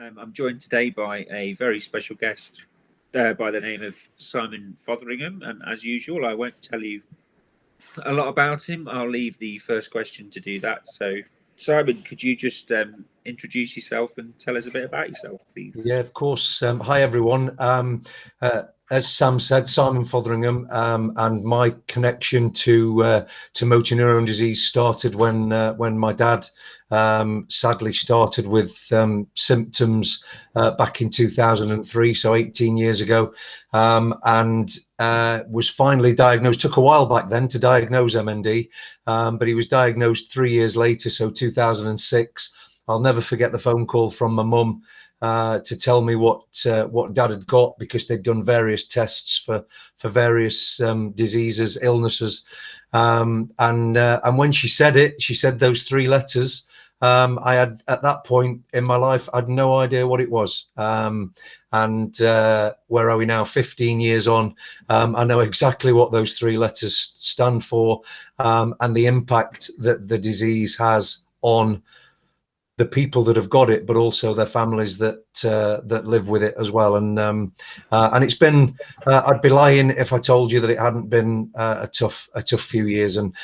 I'm joined today by a very special guest by the name of Simon Fotheringham, and as usual, I won't tell you a lot about him. I'll leave the first question to do that. So, Simon, could you just introduce yourself and tell us a bit about yourself, please? Yeah, of course. Hi, everyone. As Sam said, Simon Fotheringham, and my connection to motor neurone disease started when my dad sadly started with symptoms back in 2003, so 18 years ago, and was finally diagnosed. Took a while back then to diagnose MND, but he was diagnosed 3 years later, so 2006. I'll never forget the phone call from my mum to tell me what Dad had got, because they'd done various tests for various diseases, illnesses, and when she said it, she said those three letters. I had, at that point in my life, I had no idea what it was. And where are we now? 15 years on, I know exactly what those three letters stand for, and the impact that the disease has on the people that have got it, but also their families that live with it as well. And it's been, I'd be lying if I told you that it hadn't been a tough few years. And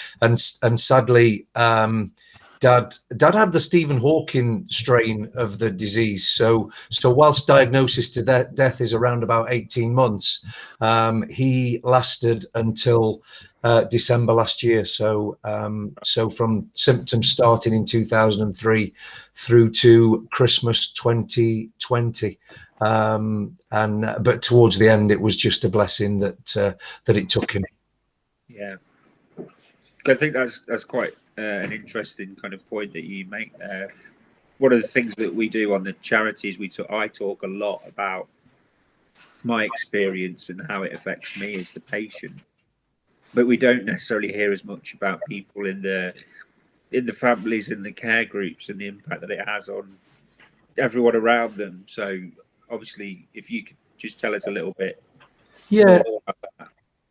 sadly, Dad had the Stephen Hawking strain of the disease. So whilst diagnosis to death is around about 18 months, he lasted until December last year. So from symptoms starting in 2003 through to Christmas 2020, but towards the end, it was just a blessing that it took him. Yeah, I think that's quite an interesting kind of point that you make there. One of the things that we do on the charities, I talk a lot about my experience and how it affects me as the patient, but we don't necessarily hear as much about people in the families and the care groups and the impact that it has on everyone around them. So obviously, if you could just tell us a little bit more about that.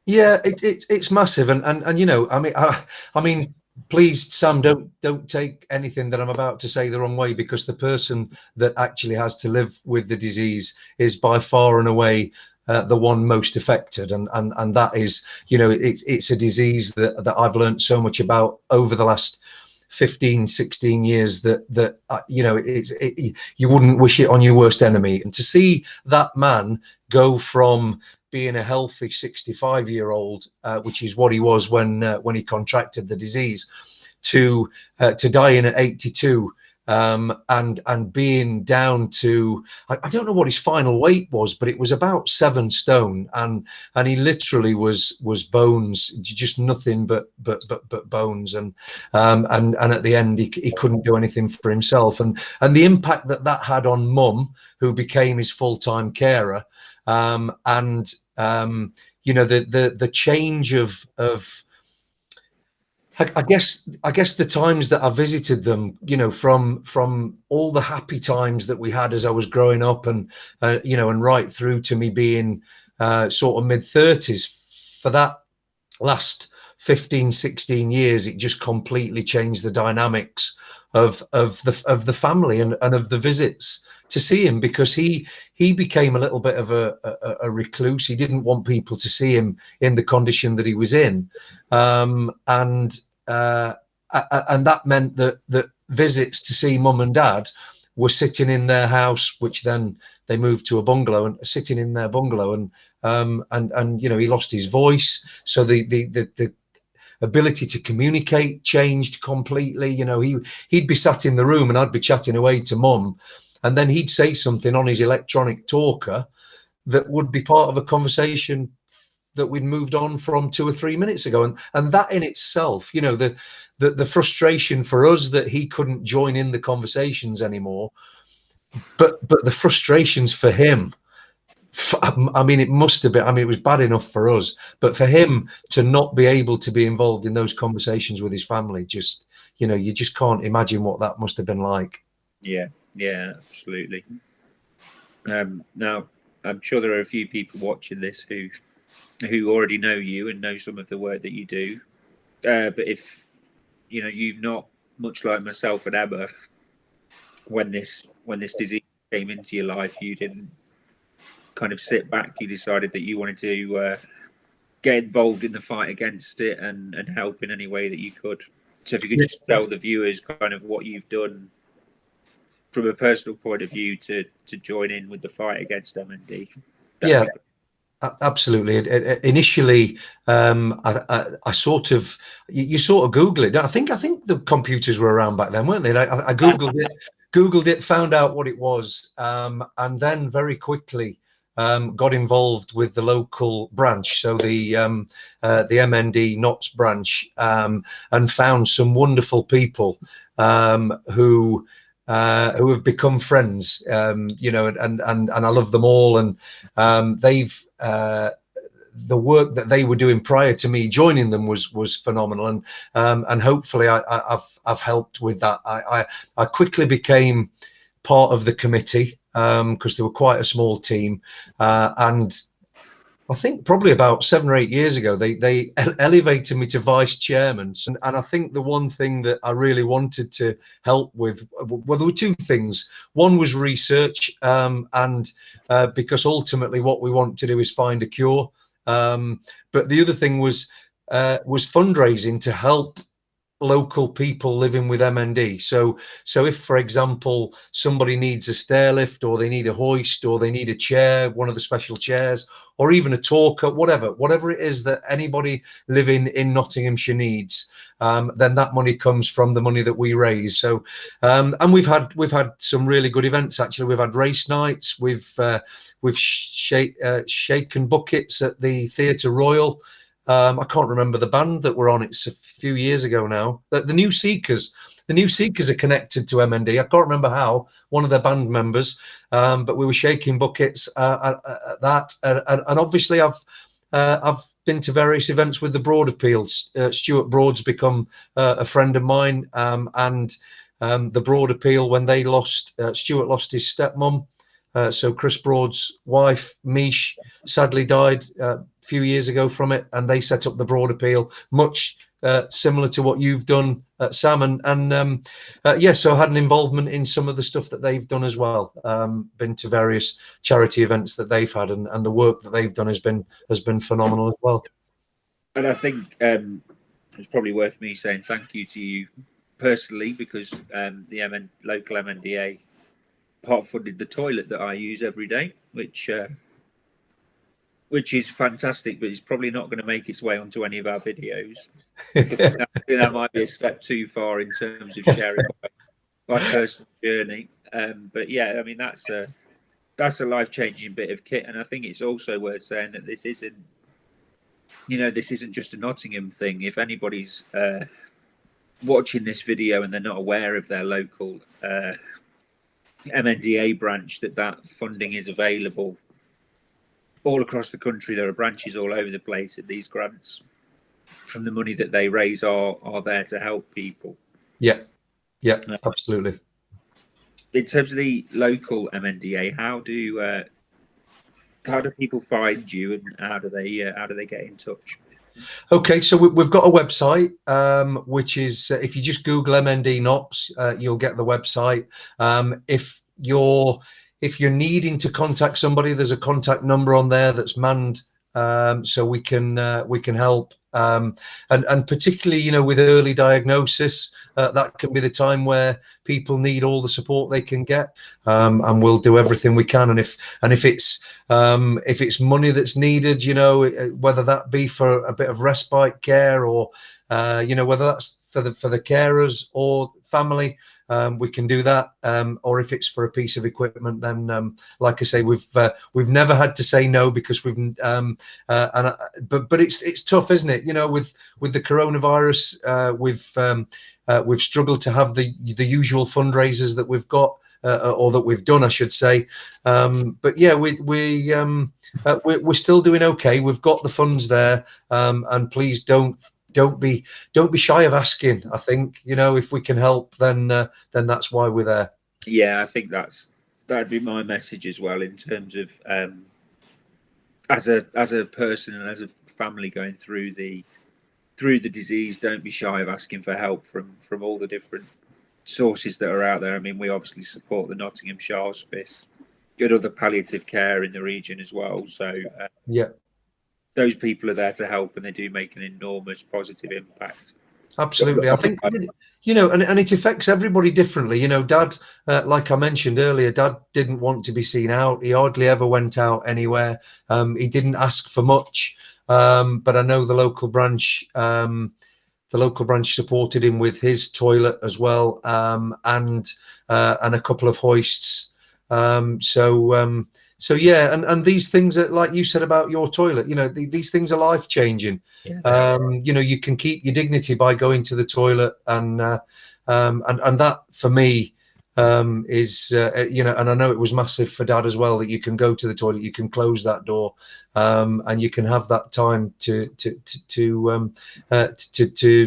Yeah, it's massive, and you know, I mean, please, Sam, don't take anything that I'm about to say the wrong way, because the person that actually has to live with the disease is by far and away the one most affected, and that is, you know, it's a disease that I've learned so much about over the last 15, 16 years that you know, you wouldn't wish it on your worst enemy. And to see that man go from being a healthy 65-year-old, which is what he was when he contracted the disease, to dying at 82, and being down to, I don't know what his final weight was, but it was about 7 stone, and he literally was bones, just nothing but bones, and at the end he couldn't do anything for himself, and the impact that had on Mum, who became his full-time carer, and you know, the change of I guess the times that I visited them, you know, from all the happy times that we had as I was growing up, and you know, and right through to me being sort of mid-30s, for that last 15, 16 years, it just completely changed the dynamics of the family and of the visits to see him, because he became a little bit of a recluse. He didn't want people to see him in the condition that he was in, and that meant that visits to see Mum and Dad were sitting in their house, which then they moved to a bungalow, and sitting in their bungalow, and you know, he lost his voice, so the ability to communicate changed completely. You know, he'd be sat in the room and I'd be chatting away to Mum, and then he'd say something on his electronic talker that would be part of a conversation that we'd moved on from 2 or 3 minutes ago, and that in itself, you know, the frustration for us that he couldn't join in the conversations anymore, but the frustrations for him, I mean, it must have been, I mean, it was bad enough for us, but for him to not be able to be involved in those conversations with his family, just, you know, you just can't imagine what that must have been like. Yeah, absolutely. Now, I'm sure there are a few people watching this who already know you and know some of the work that you do, but if you've not, much like myself and Emma, when this disease came into your life, you didn't kind of sit back. You decided that you wanted to get involved in the fight against it and help in any way that you could. So if you could just tell the viewers kind of what you've done from a personal point of view to join in with the fight against MND. Yeah, absolutely. Initially, I sort of, you sort of Google it. I think the computers were around back then, weren't they? I Googled it, found out what it was, and then very quickly got involved with the local branch, so the MND Notts branch, and found some wonderful people who have become friends, you know, and I love them all, and they've the work that they were doing prior to me joining them was phenomenal, and hopefully I've helped with that. I quickly became part of the committee because they were quite a small team, and I think probably about 7 or 8 years ago, they elevated me to vice chairman. And I think the one thing that I really wanted to help with, well, there were two things. One was research, and because ultimately what we want to do is find a cure. But the other thing was fundraising to help local people living with MND. So if, for example, somebody needs a stair lift, or they need a hoist, or they need a chair, one of the special chairs, or even a talker, whatever it is that anybody living in Nottinghamshire needs, then that money comes from the money that we raise. So and we've had some really good events. Actually, we've had race nights, we've shaken buckets at the Theatre Royal. I can't remember the band that were on. It's a few years ago now. The New Seekers. The New Seekers are connected to MND. I can't remember how. One of their band members, but we were shaking buckets at that. And obviously, I've been to various events with the Broad Appeal. Stuart Broad's become a friend of mine, and the Broad Appeal, when they lost, Stuart lost his stepmom. So Chris Broad's wife, Mish, sadly died a few years ago from it, and they set up the Broad Appeal, much similar to what you've done, Sam. And so I had an involvement in some of the stuff that they've done as well. Been to various charity events that they've had, and the work that they've done has been phenomenal as well. And I think it's probably worth me saying thank you to you personally, because the local MNDA part-funded the toilet that I use every day, which is fantastic, but it's probably not going to make its way onto any of our videos. I think that might be a step too far in terms of sharing my personal journey. But yeah, I mean, that's a life-changing bit of kit, and I think it's also worth saying that this isn't just a Nottingham thing. If anybody's watching this video and they're not aware of their local MNDA branch, that funding is available all across the country. There are branches all over the place, and these grants from the money that they raise are there to help people. Yeah, absolutely. In terms of the local MNDA, how do people find you, and how do they get in touch? Okay, so we've got a website, which is if you just Google MND Notts, you'll get the website. If you're needing to contact somebody, there's a contact number on there that's manned, so we can help. And particularly, with early diagnosis, that can be the time where people need all the support they can get, and we'll do everything we can. And if it's money that's needed, whether that be for a bit of respite care, or whether that's for the carers or family, we can do that. Or if it's for a piece of equipment, then like I say, we've never had to say no, because but it's tough, isn't it? With the coronavirus, we've struggled to have the usual fundraisers that we've got, or that we've done, I should say. But yeah, we're still doing okay. We've got the funds there, and please don't be shy of asking. I think, if we can help, then that's why we're there. Yeah, I think that'd be my message as well, in terms of as a person and as a family going through the disease, don't be shy of asking for help from all the different sources that are out there. I mean, we obviously support the Nottinghamshire Hospice, good other palliative care in the region as well. So yeah, those people are there to help, and they do make an enormous positive impact. absolutely. I think, you know, and it affects everybody differently. You know, Dad, like I mentioned earlier, Dad didn't want to be seen out. He hardly ever went out anywhere. He didn't ask for much. But I know the local branch supported him with his toilet as well, and a couple of hoists. So yeah, and these things that, like you said about your toilet, you know, these things are life changing. Yeah. You know, you can keep your dignity by going to the toilet, and that for me is you know, and I know it was massive for Dad as well, that you can go to the toilet, you can close that door, and you can have that time to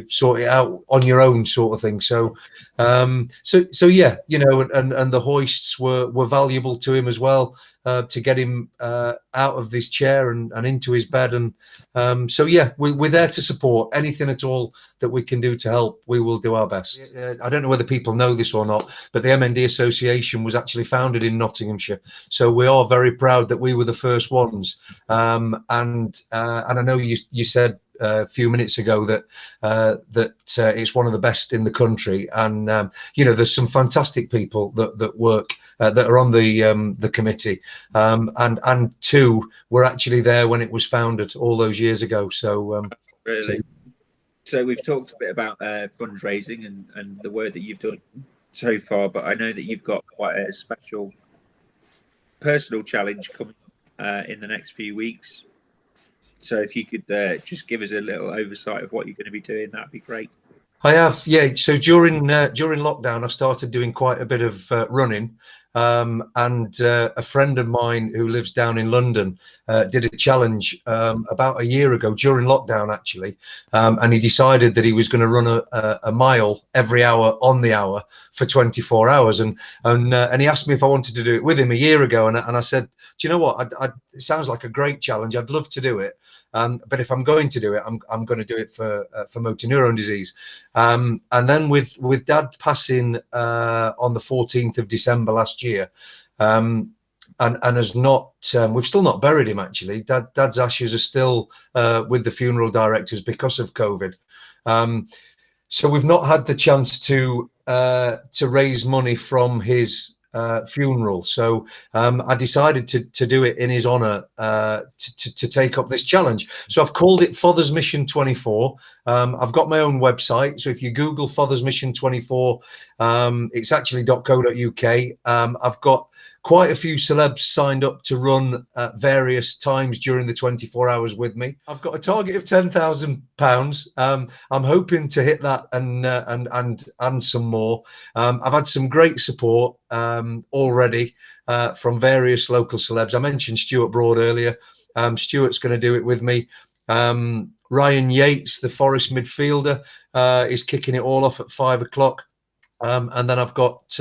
sort it out on your own, sort of thing. So so yeah, you know, and the hoists were valuable to him as well, to get him out of this chair and into his bed. And so yeah, we're there to support anything at all that we can do to help. We will do our best. I don't know whether people know this or not, but the MNDA Association was actually founded in Nottinghamshire, so we are very proud that we were the first ones. And I know you said a few minutes ago that it's one of the best in the country, and you know, there's some fantastic people that work that are on the committee, and two were actually there when it was founded all those years ago. So really. So we've talked a bit about fundraising and the work that you've done so far, but I know that you've got quite a special personal challenge coming in the next few weeks. So if you could just give us a little oversight of what you're going to be doing, that'd be great. I have, yeah. So during lockdown, I started doing quite a bit of running, and a friend of mine who lives down in London did a challenge about a year ago during lockdown, actually, and he decided that he was going to run a mile every hour on the hour for 24 hours, and he asked me if I wanted to do it with him a year ago, and I said, do you know what? It sounds like a great challenge. I'd love to do it. But if I'm going to do it, I'm going to do it for motor neurone disease. And then with Dad passing on the 14th of December last year, and has not, we've still not buried him, actually. Dad's ashes are still with the funeral directors because of COVID. So we've not had the chance to raise money from his funeral. So I decided to do it in his honor, to take up this challenge. So I've called it Father's Mission 24. I've got my own website. So if you Google Father's Mission 24, it's actually .co.uk. I've got quite a few celebs signed up to run at various times during the 24 hours with me. I've got a target of £10,000. I'm hoping to hit that and some more. I've had some great support already from various local celebs. I mentioned Stuart Broad earlier. Stuart's going to do it with me. Ryan Yates, the Forest midfielder, is kicking it all off at 5 o'clock. And then I've got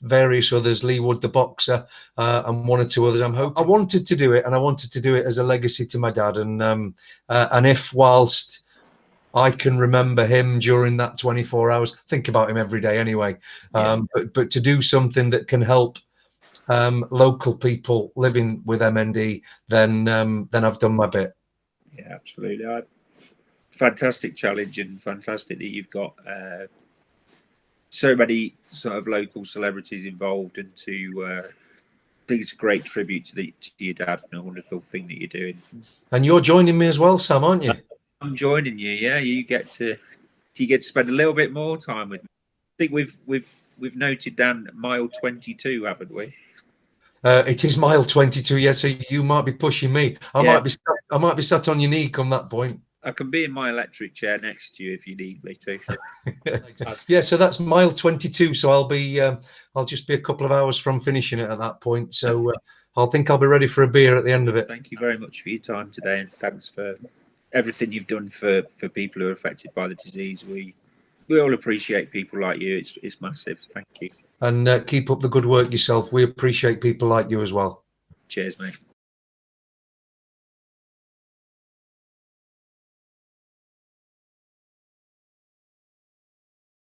various others, Lee Wood, the boxer, and one or two others. I wanted to do it, and I wanted to do it as a legacy to my dad. And if whilst I can remember him during that 24 hours, think about him every day anyway. But to do something that can help local people living with MND, then I've done my bit. Yeah, absolutely. Fantastic challenge, and fantastic that you've got so many sort of local celebrities involved, and I think it's a great tribute to your dad, and a wonderful thing that you're doing. And you're joining me as well, Sam, aren't you? I'm joining you. Yeah, you get to spend a little bit more time with me. I think we've noted down mile 22, haven't we? It is mile 22. Yeah, so you might be pushing me. I might be sat on your knee come that point. I can be in my electric chair next to you if you need me to. Yeah, so that's mile 22. So I'll just be a couple of hours from finishing it at that point. So I'll be ready for a beer at the end of it. Thank you very much for your time today, and thanks for everything you've done for people who are affected by the disease. We all appreciate people like you. It's massive. Thank you. And keep up the good work yourself. We appreciate people like you as well. Cheers, mate.